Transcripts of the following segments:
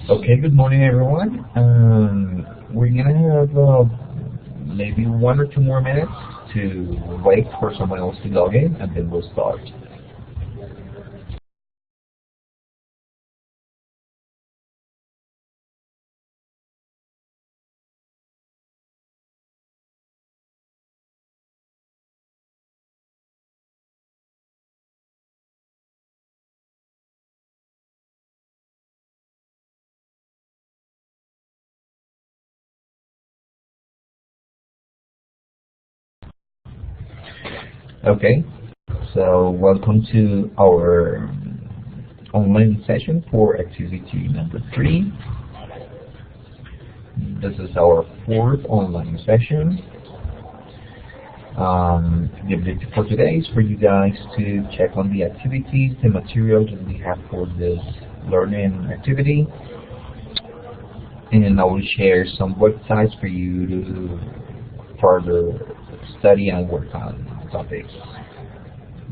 Okay, good morning everyone. We're gonna have maybe 1 or 2 more minutes to wait for someone else to log in and then we'll start. Okay, so welcome to our online session for activity number 3. This is our 4th online session. The objective for today is for you guys to check on the activities, the materials that we have for this learning activity, and I will share some websites for you to further study and work on topics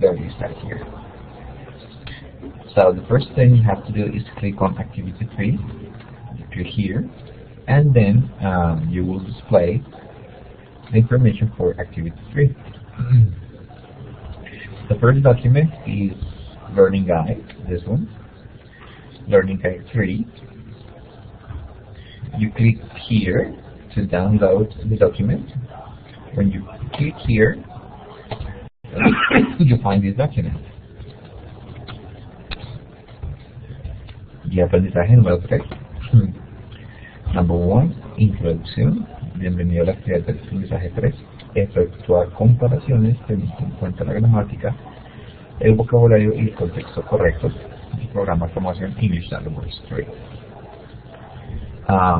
that we study here. So the first thing you have to do is click on activity 3. Click here, and then you will display the information for activity 3. The first document is Learning Guide, this one, Learning Guide 3. You click here to download the document. When you click here, you find this document. Y aprendizaje número 3. Number 1, introducción. Bienvenido a la actividad de aprendizaje 3. Efectuar comparaciones teniendo en cuenta la gramática, el vocabulario y el contexto correctos. Programa de formación English Language 3.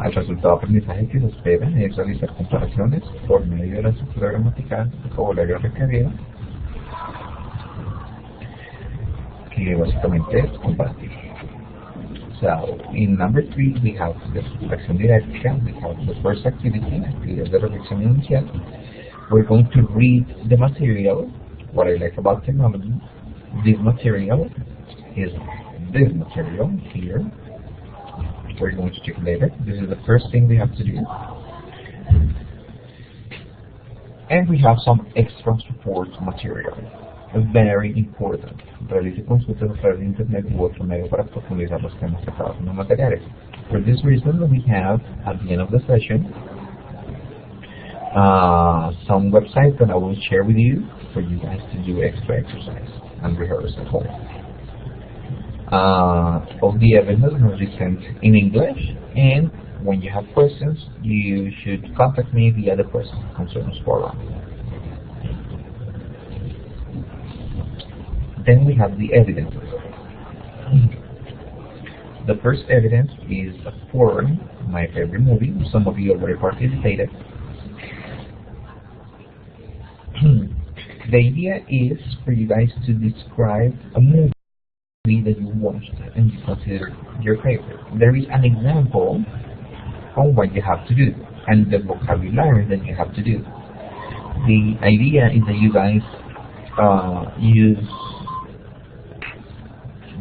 El resultado de aprendizaje que se espera es realizar comparaciones por medio de la estructura gramatical, vocabulario requerido, que básicamente es compartir. So, in number 3, we have the reflexión didáctica. We have the first activity, actividad de reflexión inicial. We're going to read the material. What I like about technology, this material is this material here. We're going to check later. This is the first thing we have to do. And we have some extra support material. Very important. Realice consultas a través de internet u otro medio para profundizar los temas tratados en los materiales. For this reason, we have, at the end of the session, some websites that I will share with you for you guys to do extra exercise and rehearse at home. All the evidence must be sent in English, and when you have questions, you should contact me via the Questions and Concerns forum. Then we have the evidence. The first evidence is a forum, my favorite movie. Some of you already participated. The idea is for you guys to describe a movie that you watched and you consider your favorite. There is an example on what you have to do and the vocabulary that you have to do. The idea is that you guys use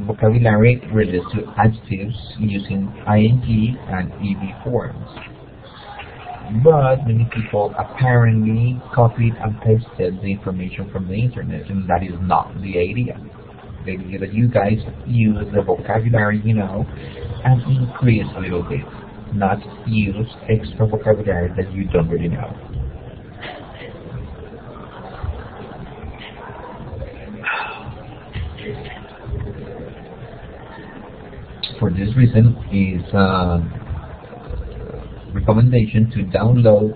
vocabulary related to adjectives using ing and ed forms. But many people apparently copied and pasted the information from the internet, and that is not the idea. The idea that you guys use the vocabulary you know and increase a little bit, not use extra vocabulary that you don't really know. For this reason, is recommendation to download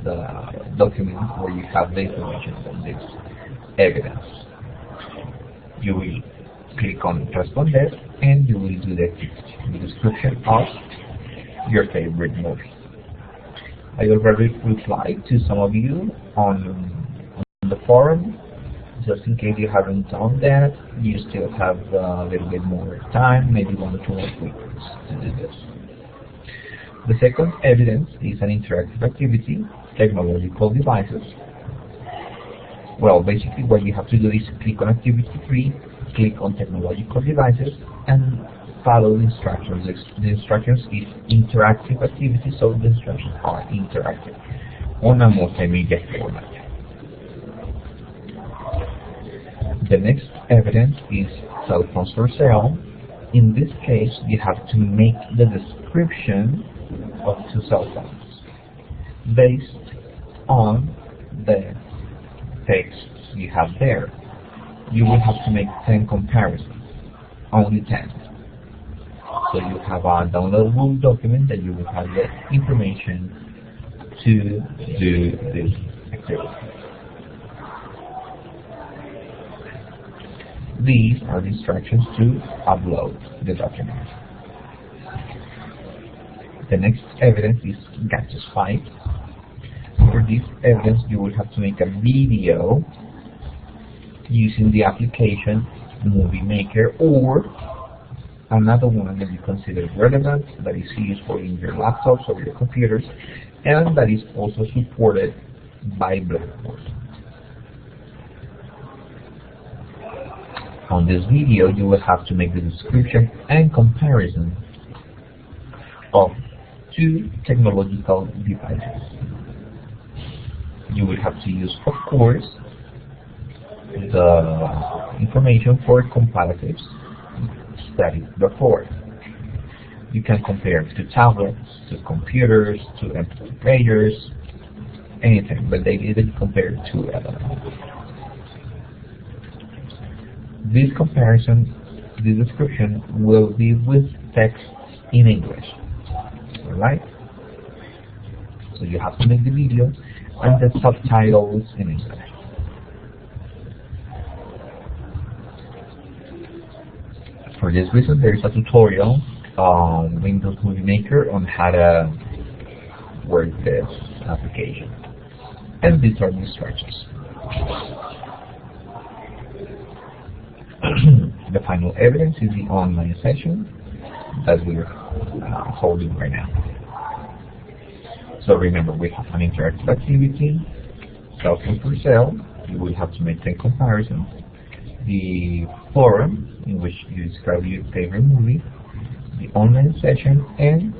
the document where you have the information on this evidence. You will click on Responder and you will do the description of your favorite movie. I already replied to some of you on the forum. Just in case you haven't done that, you still have a little bit more time, maybe 1 or 2 more weeks to do this. The second evidence is an interactive activity, technological devices. Well, basically what you have to do is click on activity 3, click on technological devices, and follow the instructions. The instructions is interactive activity, so the instructions are interactive on a multimedia format. The next evidence is cell phones for sale. In this case, you have to make the description of two cell phones based on the text you have there. You will have to make 10 comparisons, only 10. So you have a downloadable document that you will have the information to do this activity. These are the instructions to upload the document. The next evidence is Gadgets 5. For this evidence, you will have to make a video using the application Movie Maker or another one that you consider relevant, that is useful in your laptops or your computers, and that is also supported by Blackboard. On this video, you will have to make the description and comparison of two technological devices. You will have to use, of course, the information for comparatives studied before. You can compare to tablets, to computers, to MP3 players, anything, but they didn't compare to elements. This comparison, the description will be with text in English. Alright? So you have to make the video and the subtitles in English. For this reason, there is a tutorial on Windows Movie Maker on how to work this application. And these are the instructions. The final evidence is the online session that we're holding right now. So remember, we have an interactive activity, cell phone for sale. You will have to make 10 comparisons. The forum, in which you describe your favorite movie, the online session, and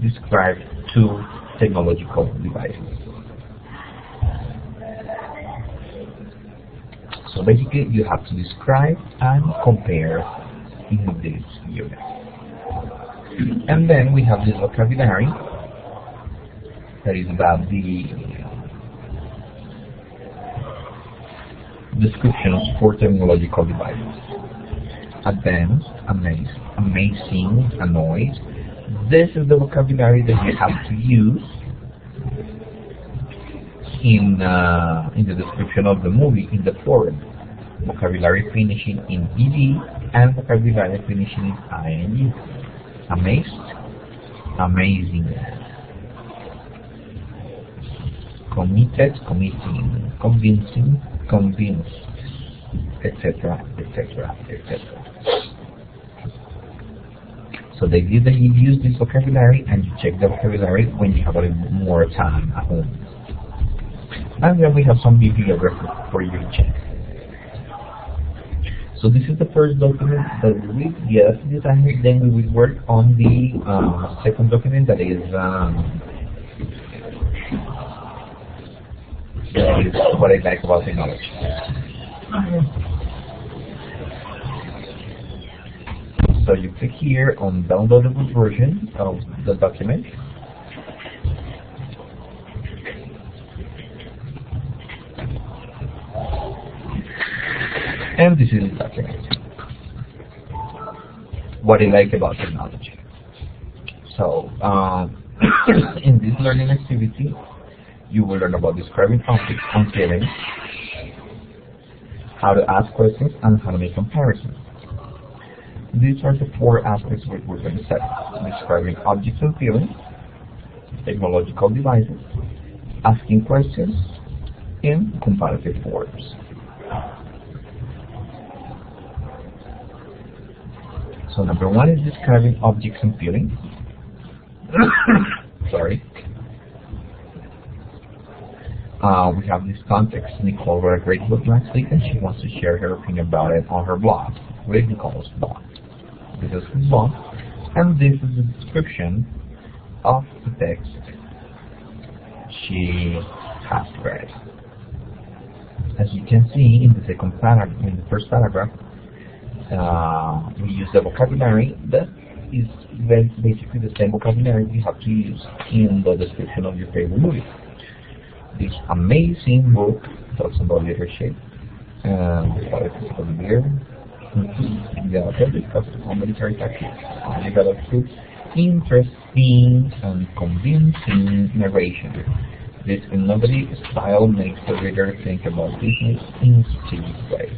describe two technological devices. So basically, you have to describe and compare in this unit. And then we have this vocabulary that is about the descriptions for technological devices. Advanced, amazing, annoyed. This is the vocabulary that you have to use in the description of the movie in the forum. Vocabulary finishing in ed and vocabulary finishing in ing. Amazed, amazing. Committed, committing. Convincing, convinced, etc., etc., etc. So they did that you use this vocabulary and you check the vocabulary when you have a little more time at home. And then we have some bibliography for you to check. So this is the first document that we read, the adaptive designer. Then we will work on the second document that is what I like about technology. So you click here on downloadable version of the document. And this is the document. What I like about technology. So in this learning activity, you will learn about describing objects and feelings, how to ask questions, and how to make comparisons. These are the four aspects we're going to study: describing objects and feelings, technological devices, asking questions, and comparative forms. So number one is describing objects and feelings. Sorry. We have this context. Nicole wrote a great book last week and she wants to share her opinion about it on her blog. Read Nicole's blog. This is football, and this is the description of the text she has read. As you can see in the first paragraph, we use the vocabulary that is basically the same vocabulary you have to use in the description of your favorite movie. This amazing book talks about leadership and the politics of the year. The author discusses how military tactics are developed through interesting and convincing narration. This innovative style makes the reader think about business in a strategic way.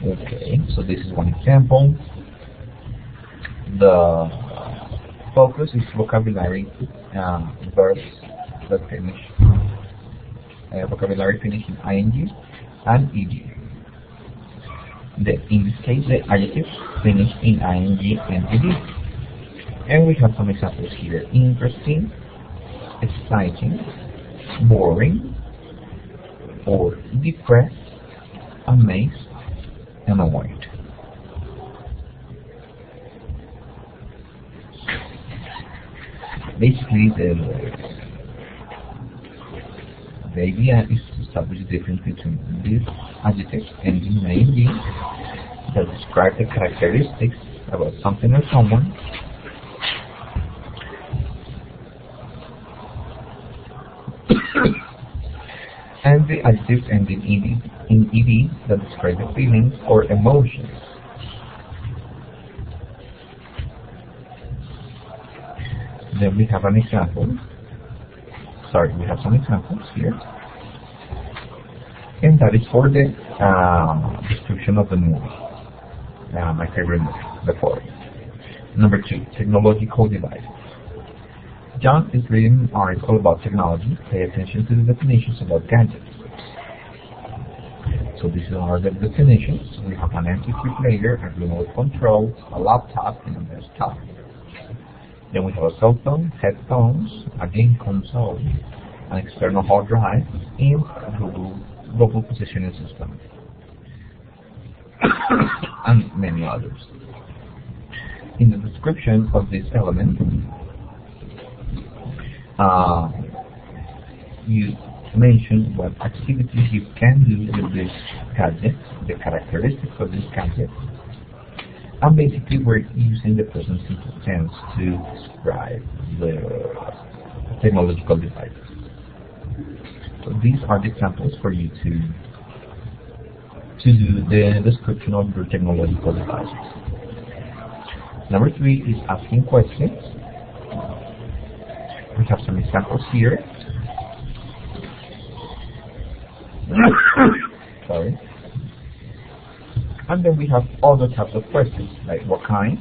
Okay, so this is one example. The focus is vocabulary verbs that finish vocabulary finish in ing and ed. In this case, the adjectives finish in ing and ed. And we have some examples here: interesting, exciting, boring, or depressed, amazed, and annoyed. Basically, the idea is to establish the difference between these adjectives ending in ing that describe the characteristics about something or someone, and the adjectives ending in ed that describe the feelings or emotions. Then we have an example. We have some examples here, and that is for the description of the movie. My favorite movie, The Forest. Number 2, technological devices. John is reading an article about technology. Pay attention to the definitions about gadgets. So these are the definitions. We have an MP3 player, a remote control, a laptop, and a desktop. Then we have a cell phone, headphones, a game console, an external hard drive, and a global positioning system, and many others. In the description of this element, you mention what activities you can do with this gadget, the characteristics of this gadget, and basically we're using the present simple tense to describe the technological devices. So these are the examples for you to do the description of your technological devices. Number 3 is asking questions. We have some examples here. Sorry. And then we have other types of questions, like what kind,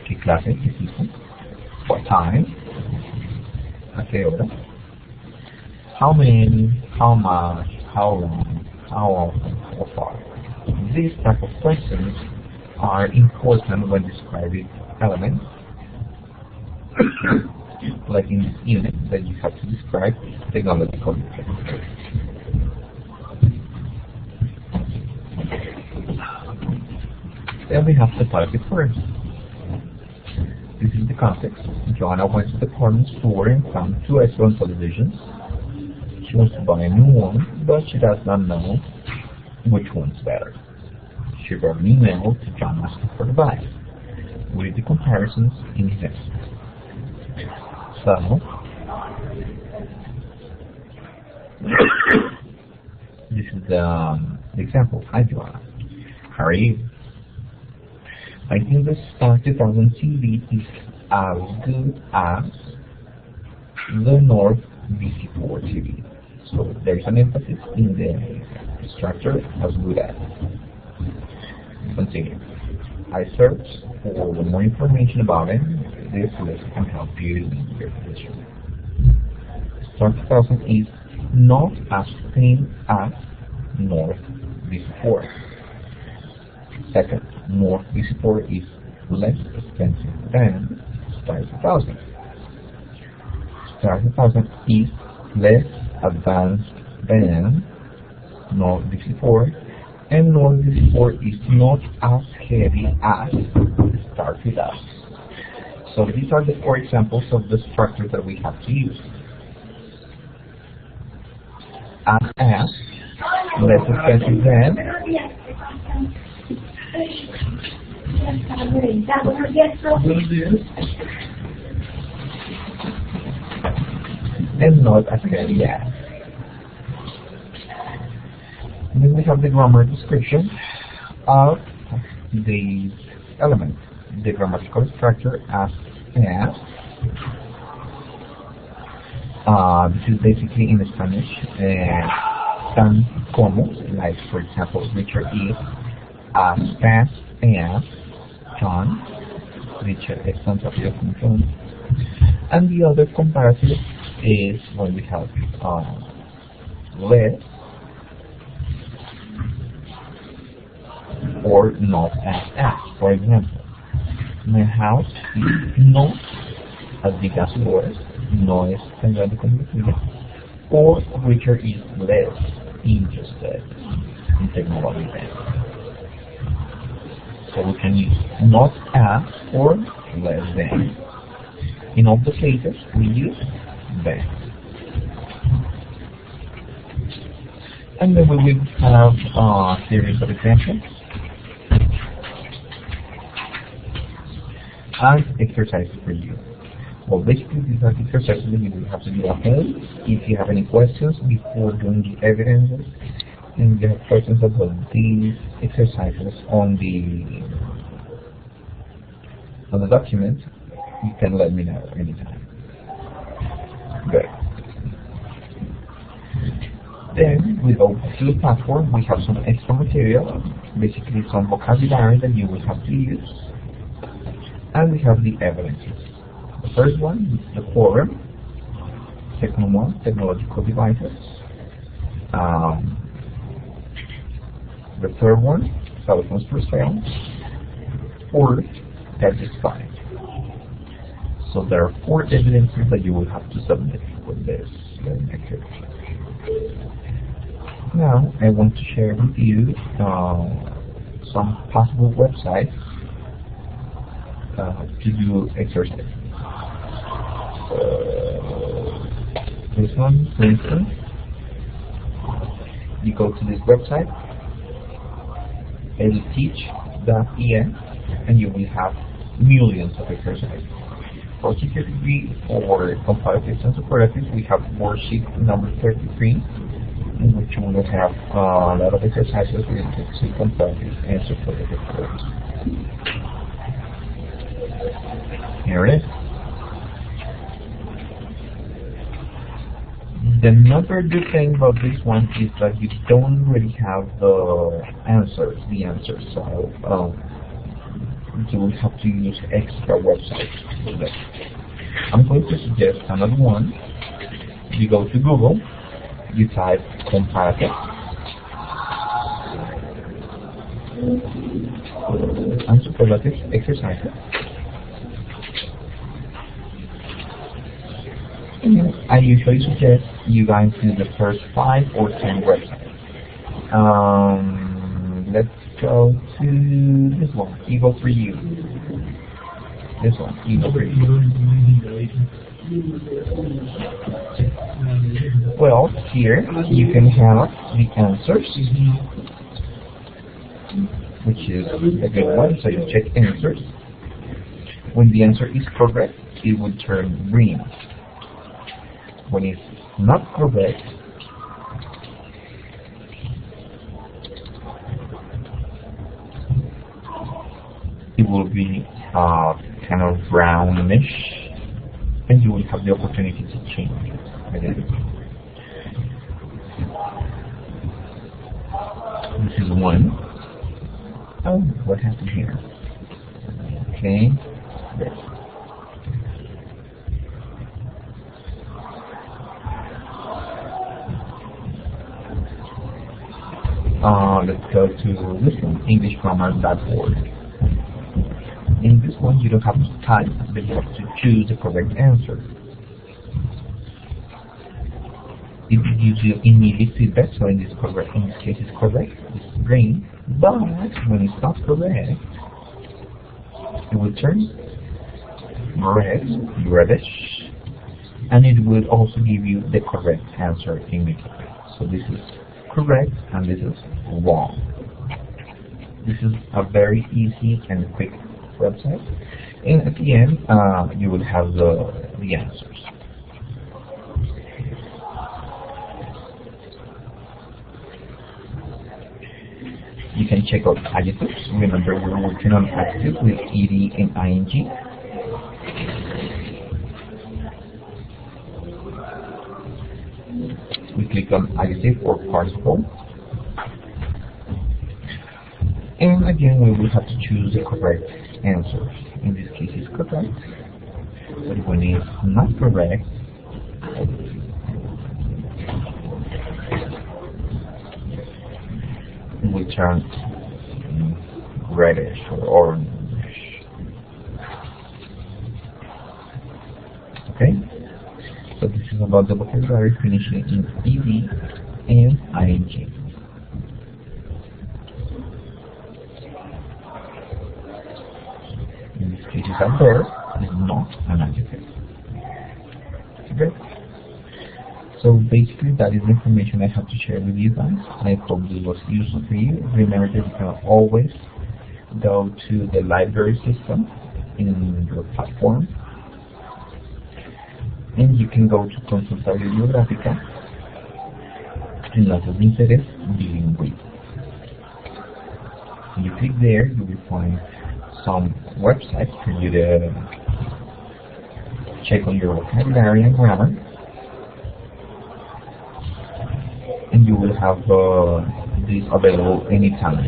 qué clase, qué tipo, what time, a qué hora, how many, how much, how long, how often, how far. These type of questions are important when describing elements, like in this unit that you have to describe technological devices. Then we have the target first. This is the context. Joanna went to the department store and found 2 excellent televisions. She wants to buy a new one, but she does not know which one's better. She wrote an email to John asking for advice. Read the comparisons in his essay. So, this is the example. Hi Joanna, how are you? I think the Star 2000 TV is as good as the North VC4 TV. So there's an emphasis in the structure as good as. Continue. I searched for more information about it. This list can help you in your position. Star 2000 is not as thin as North VC4. Second, North VC4 is less expensive than Star 2000. Star 2000 is less advanced than North VC4 And notice this word is not as heavy as start with us. So these are the 4 examples of the structure that we have to use. As, less expensive than, and not as heavy as. And then we have the grammar description of these elements. The grammatical structure as. This is basically in Spanish, tan como, like for example, Richard is as fast as John. Richard es tan rápido como John. And the other comparative is when we have less or not as. For example, my house is not as big as yours, no es tan grande como la tuya, or Richard is less interested in technology than. So we can use not as or less than. In all the cases, we use than. And then we will have a series of examples and exercises for you. Well, basically these are exercises that you will have to do at home. If you have any questions before doing the evidences, and you have questions about these exercises on the document, you can let me know anytime. Good. Then we go to the platform. We have some extra material, basically some vocabulary that you will have to use. And we have the evidences. The first one is the forum. Second one, technological devices. The third one, cell phones for sale. Fourth, gadgets fine. So there are 4 evidences that you will have to submit with this exercise. Now I want to share with you some possible websites to do exercise. This one, for instance, you go to this website, eduteach.en, and you will have millions of exercises. For teacher degree or comparative and superlative, we have worksheet number 33, in which we will have a lot of exercises related to comparative and superlative verbs. Here it is. The another good thing about this one is that you don't really have the answers, so you will have to use extra websites for that. I'm going to suggest another one. You go to Google, you type comparative and superlative exercises. I usually suggest you guys do the first 5 or 10 websites. Let's go to this one, Eagle for You. This one, Eagle for You. Well, here you can have the answers, which is a good one. So you check answers. When the answer is correct, it will turn green. When it's not correct, it will be kind of brownish, and you will have the opportunity to change it. This is one. Oh, what happened here? Okay, good. Let's go to this one, EnglishGrammar.org. In this one, you don't have to type, but you have to choose the correct answer. it gives you immediate feedback, so in this case it's correct, it's green, but when it's not correct, it will turn reddish, and it will also give you the correct answer immediately. So this is correct and this is wrong. This is a very easy and quick website, and at the end you will have the answers. You can check out adjectives. Remember, we're working on adjectives with ed and ing. We click on adjective or participle, and again we will have to choose the correct answer. In this case it's correct, but when it's not correct, it will turn reddish or orange. Okay? So this is about the vocabulary finishing in ed and ing. In this case, it's a verb, it's not an adjective. Okay? So basically, that is the information I have to share with you guys. I hope this was useful for you. Remember that you can always go to the library system in your platform, and you can go to Consulta Bibliográfica, Enlaces de Interés Bilingüe. When you click there, you will find some websites for you to check on your vocabulary and grammar, and you will have this available anytime.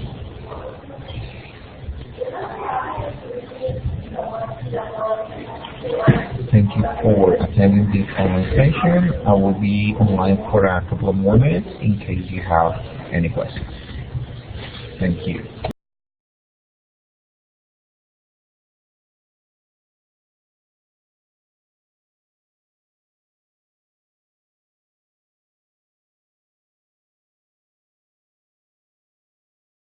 Thank you for attending this online session. I will be online for a couple of more minutes in case you have any questions. Thank you.